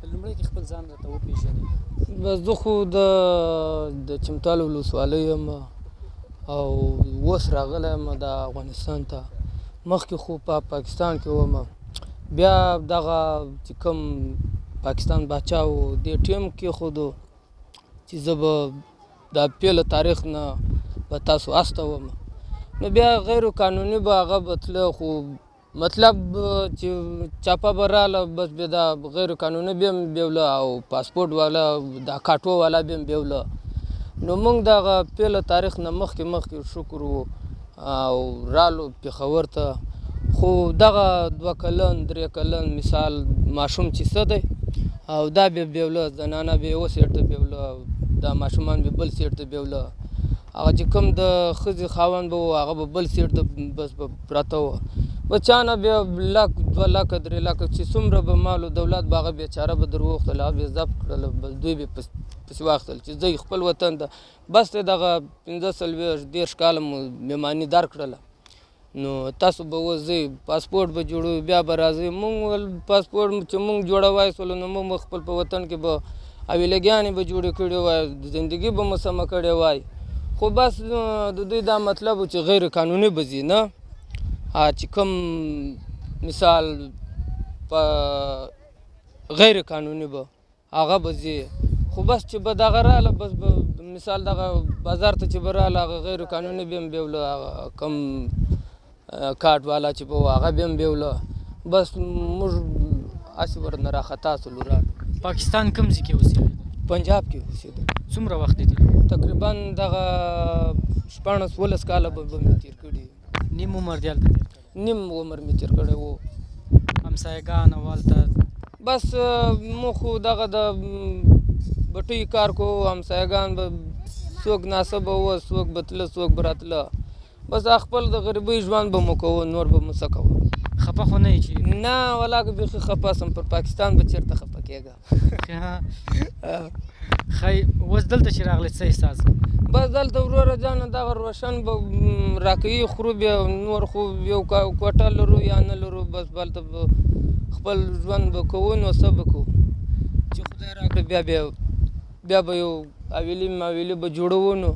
په لومړي کې خپل ځان راته وپېژنئ. بس زه خو د چمتال ولسوالۍ یم او اوس راغلی یم د افغانستان ته. مخکې خو په پاکستان کې وم، بیا دغه چې کوم پاکستان باچا و دې ټیم کېښودو چې زه به د پیله تاریخ نه به تاسو استوم، نو بیا غیر قانوني به هغه به تله، خو مطلب چې چاپه به راله بس بیا دا غیر قانوني بیا هم بیوله او پاسپورټ والا دا کاټو والا بیا هم بیوله. نو موږ دغه پیله تاریخ نه مخکې شکر و او رالو پېښور ته. خو دغه 2 کلن 3 کلن مثال ماشوم چې څه دی او دا بیا بیوله، زنانه بیا یوه سیټ ته بیوله، دا ماشومان بیا بل سیټ ته بیوله، هغه چې کوم د ښځې خاوند به و هغه به بل سیټ ته بس به پراته وه. بچا نه بیا 1 لک 2 لکه 3 لکه چې څومره به مال و دولت به هغه بیچاره به در وغوښتل، هغه بیا ضبط کړل، بس دوی بیا پسې واخیستل چې ځئ خپل وطن ته. بس دی دغه 15-20 کاله مو مېماني درکړله، نو تاسو به اوس ځئ پاسپورټ به جوړوئ بیا به راځئ. موږ ویل پاسپورټ چې موږ جوړوای سولو نو موږ خپل په وطن کې به حویلګیانې به جوړې کړې وای، زندګي به مو سمه کړې وای. خو بس د دوی دا مطلب و چې غیر قانوني به ځي، نه چې کوم مثال په غیر قانوني به هغه به ځي. خو بس چې به دغه راله بس به مثال دغه بازار ته چې به راله هغه غیر قانوني بیا هم بیوله، هغه کم کارت والا چې به و هغه بیا هم بیوله. بس موږ هسې ورنه راخطا سولو رالو. پاکستان کوم ځای کې اوسېږئ؟ پنجاب کې اوسېدم. څومره وخت دی تېر؟ تقریبا دغه 14-15 کاله به مې تېر کړي. نیم عمر دې هلته تېر کړی؟ نیم عمر مې تېر کړی و. همسایګان او هلته بس موږ خو دغه د بټۍ کار کوو، همسایګان به څوک ناسبه وه، څوک به تله څوک به راتله، بس خپل د غریبۍ ژوند به مو کوو، نور به مو څه کوو. خفه خو نه یې چې نه والله که بیخي خفه سم، پر پاکستان به چېرته خفه کېږم. ښایي اوس دلته چې راغلی څه احساس؟ بس دلته وروره جانه دغه روشن به راکوي خورو، بیا نور خو یو کوټه لرو یا نه لرو، بس هلته به خپل ژوند به کوو، نو څه به کوو چې خدای راکړه. بیا به یو حویلي ماویلي به جوړوو، نو